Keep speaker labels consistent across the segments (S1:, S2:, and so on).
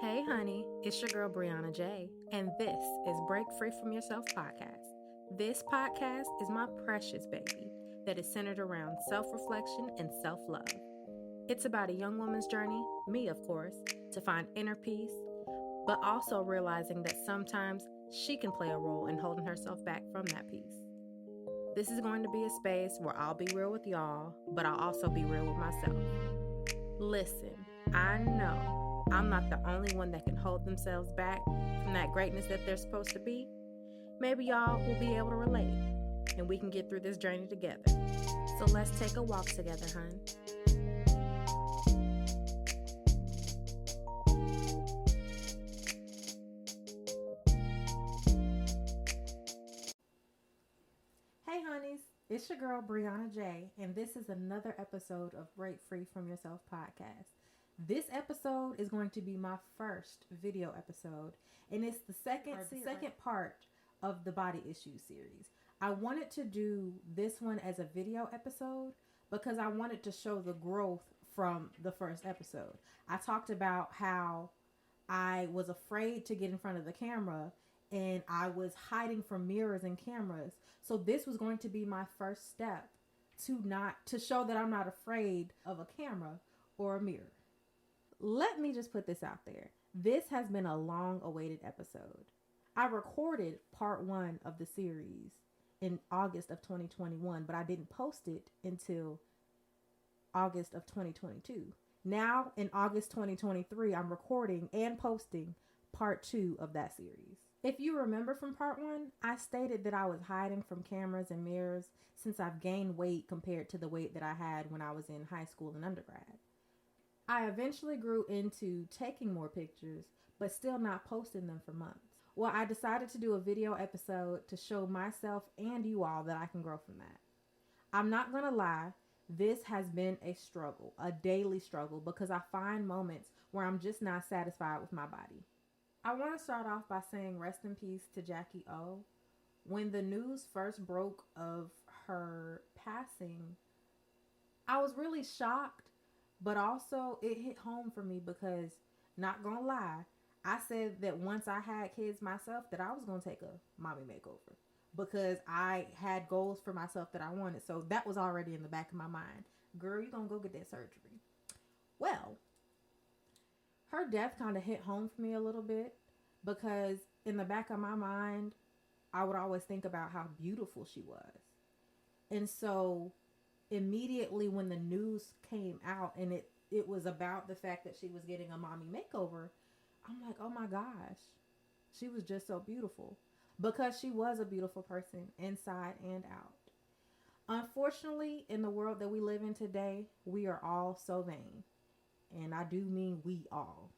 S1: Hey, honey, it's your girl Brianna J, and this is Break Free From Yourself podcast. This podcast is my precious baby that is centered around self reflection and self love. It's about a young woman's journey, me, of course, to find inner peace, but also realizing that sometimes she can play a role in holding herself back from that peace. This is going to be a space where I'll be real with y'all, but I'll also be real with myself. Listen, I know I'm not the only one that can hold themselves back from that greatness that they're supposed to be. Maybe y'all will be able to relate, and we can get through this journey together. So let's take a walk together, hun. Hey, honeys, it's your girl Brianna J, and this is another episode of Break Free From Yourself podcast. This episode is going to be my first video episode, and it's the second part of the body issues series. I wanted to do this one as a video episode because I wanted to show the growth from the first episode. I talked about how I was afraid to get in front of the camera and I was hiding from mirrors and cameras. So this was going to be my first step to show that I'm not afraid of a camera or a mirror. Let me just put this out there. This has been a long awaited episode. I recorded part 1 of the series in August of 2021, but I didn't post it until August of 2022. Now in August 2023, I'm recording and posting part 2 of that series. If you remember from part 1, I stated that I was hiding from cameras and mirrors since I've gained weight compared to the weight that I had when I was in high school and undergrad. I eventually grew into taking more pictures, but still not posting them for months. Well, I decided to do a video episode to show myself and you all that I can grow from that. I'm not gonna lie, this has been a struggle, a daily struggle, because I find moments where I'm just not satisfied with my body. I want to start off by saying rest in peace to Jackie O. When the news first broke of her passing, I was really shocked, but also it hit home for me because, not gonna lie, I said that once I had kids myself that I was gonna take a mommy makeover because I had goals for myself that I wanted. So that was already in the back of my mind. Girl, you gonna go get that surgery. Well, her death kind of hit home for me a little bit because in the back of my mind, I would always think about how beautiful she was. And so immediately when the news came out and it was about the fact that she was getting a mommy makeover, I'm like, oh my gosh, she was just so beautiful because she was a beautiful person inside and out. Unfortunately, in the world that we live in today, we are all so vain. And I do mean we all.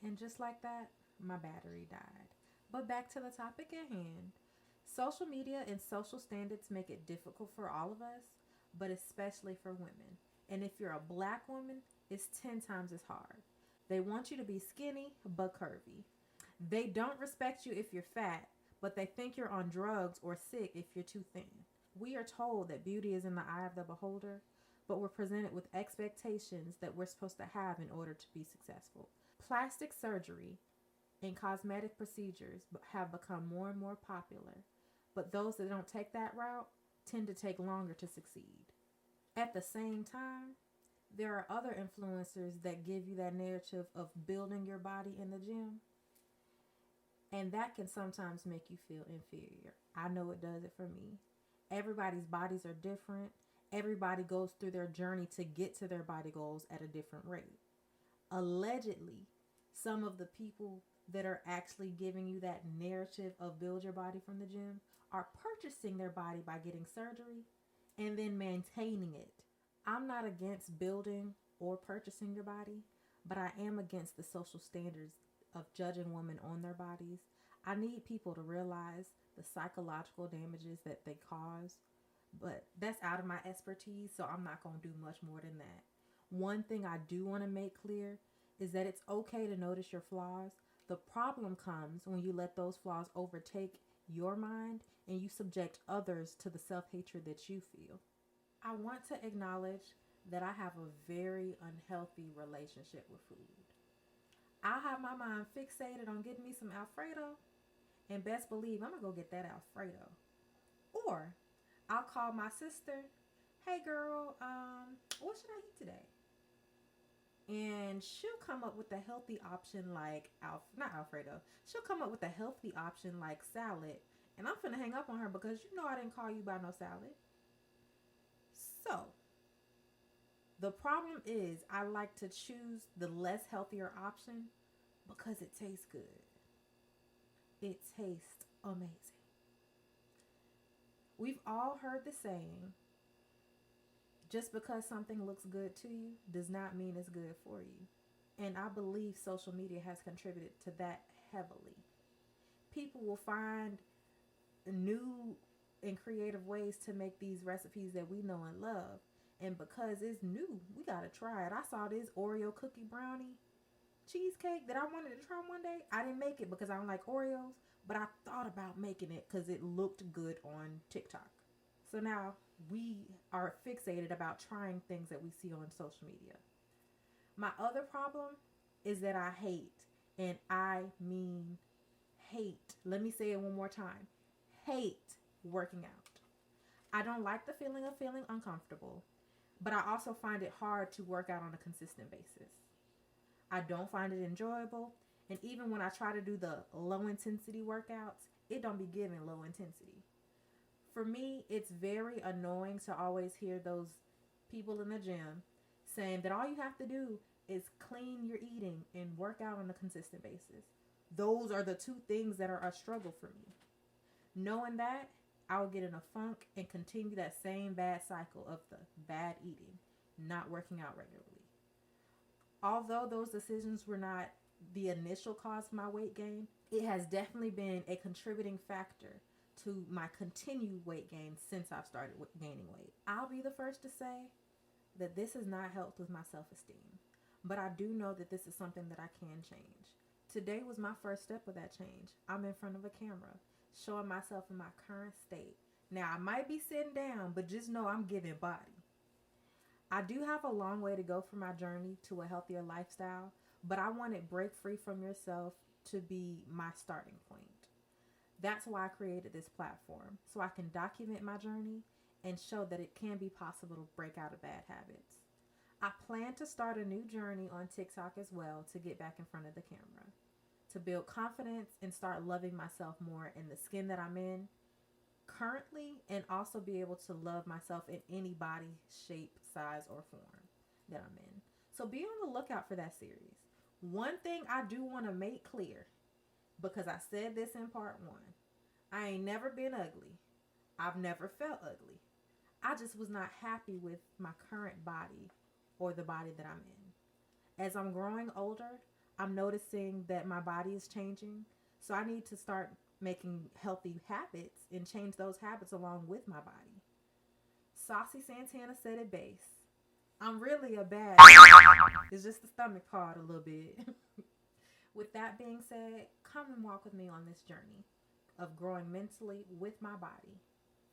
S1: And just like that, my battery died. But back to the topic at hand. Social media and social standards make it difficult for all of us, but especially for women. And if you're a black woman, it's 10 times as hard. They want you to be skinny, but curvy. They don't respect you if you're fat, but they think you're on drugs or sick if you're too thin. We are told that beauty is in the eye of the beholder, but we're presented with expectations that we're supposed to have in order to be successful. Plastic surgery and cosmetic procedures have become more and more popular, but those that don't take that route tend to take longer to succeed. At the same time, there are other influencers that give you that narrative of building your body in the gym, and that can sometimes make you feel inferior. I know it does it for me. Everybody's bodies are different. Everybody goes through their journey to get to their body goals at a different rate. Allegedly, some of the people that are actually giving you that narrative of build your body from the gym are purchasing their body by getting surgery and then maintaining it. I'm not against building or purchasing your body, but I am against the social standards of judging women on their bodies. I need people to realize the psychological damages that they cause, but that's out of my expertise, so I'm not going to do much more than that. One thing I do want to make clear is that it's okay to notice your flaws. The problem comes when you let those flaws overtake your mind and you subject others to the self-hatred that you feel. I want to acknowledge that I have a very unhealthy relationship with food. I'll have my mind fixated on getting me some Alfredo, and best believe I'm gonna go get that Alfredo. Or I'll call my sister, hey girl, what should I eat today? And she'll come up with a healthy option like not Alfredo. She'll come up with a healthy option like salad, and I'm finna hang up on her because you know I didn't call you by no salad. So the problem is I like to choose the less healthier option because it tastes good. It tastes amazing. We've all heard the saying, just because something looks good to you does not mean it's good for you. And I believe social media has contributed to that heavily. People will find new and creative ways to make these recipes that we know and love. And because it's new, we gotta try it. I saw this Oreo cookie brownie cheesecake that I wanted to try one day. I didn't make it because I don't like Oreos, but I thought about making it because it looked good on TikTok. So now we are fixated about trying things that we see on social media. My other problem is that I hate, and I mean hate. Let me say it one more time. Hate working out. I don't like the feeling of feeling uncomfortable, but I also find it hard to work out on a consistent basis. I don't find it enjoyable, and even when I try to do the low intensity workouts, it don't be giving low intensity. For me, it's very annoying to always hear those people in the gym saying that all you have to do is clean your eating and work out on a consistent basis. Those are the two things that are a struggle for me. Knowing that, I'll get in a funk and continue that same bad cycle of the bad eating, not working out regularly. Although those decisions were not the initial cause of my weight gain, it has definitely been a contributing factor to my continued weight gain since I've started gaining weight. I'll be the first to say that this has not helped with my self-esteem, but I do know that this is something that I can change. Today was my first step of that change. I'm in front of a camera, showing myself in my current state. Now, I might be sitting down, but just know I'm giving body. I do have a long way to go for my journey to a healthier lifestyle, but I wanted Break Free From Yourself to be my starting point. That's why I created this platform, so I can document my journey and show that it can be possible to break out of bad habits. I plan to start a new journey on TikTok as well to get back in front of the camera, to build confidence and start loving myself more in the skin that I'm in currently, and also be able to love myself in any body, shape, size, or form that I'm in. So be on the lookout for that series. One thing I do want to make clear, because I said this in part 1, I ain't never been ugly. I've never felt ugly. I just was not happy with my current body or the body that I'm in. As I'm growing older, I'm noticing that my body is changing. So I need to start making healthy habits and change those habits along with my body. Saucy Santana said it best. I'm really a bad. It's just the stomach part a little bit. With that being said, come and walk with me on this journey of growing mentally with my body.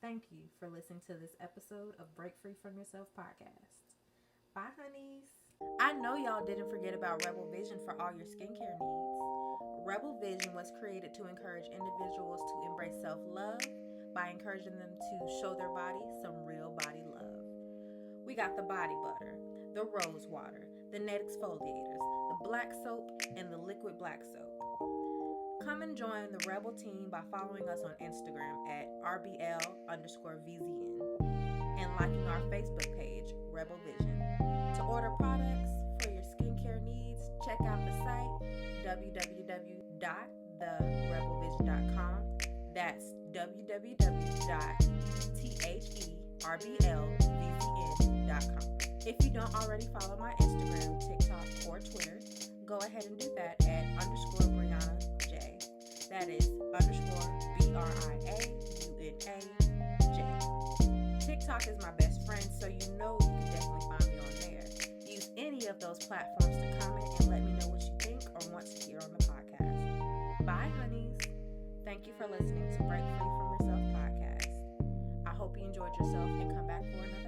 S1: Thank you for listening to this episode of Break Free From Yourself podcast. Bye, honeys. I know y'all didn't forget about Rebel Vision for all your skincare needs. Rebel Vision was created to encourage individuals to embrace self-love by encouraging them to show their body some real body love. We got the body butter, the rose water, the net exfoliators, the black soap, and the liquid black soap. Come and join the Rebel team by following us on Instagram at RBL_VZN and liking our Facebook page, Rebel Vision. To order products for your skincare needs, check out the site www.therebelvision.com. That's www.therbelvzn.com. If you don't already follow my Instagram, TikTok, or Twitter, go ahead and do that at _Brianna J. That is _BRIAUNAJ. TikTok is my best friend, so you know you can definitely find me on there. Use any of those platforms to comment and let me know what you think or want to hear on the podcast. Bye, honeys. Thank you for listening to Break Free From Yourself podcast. I hope you enjoyed yourself and come back for another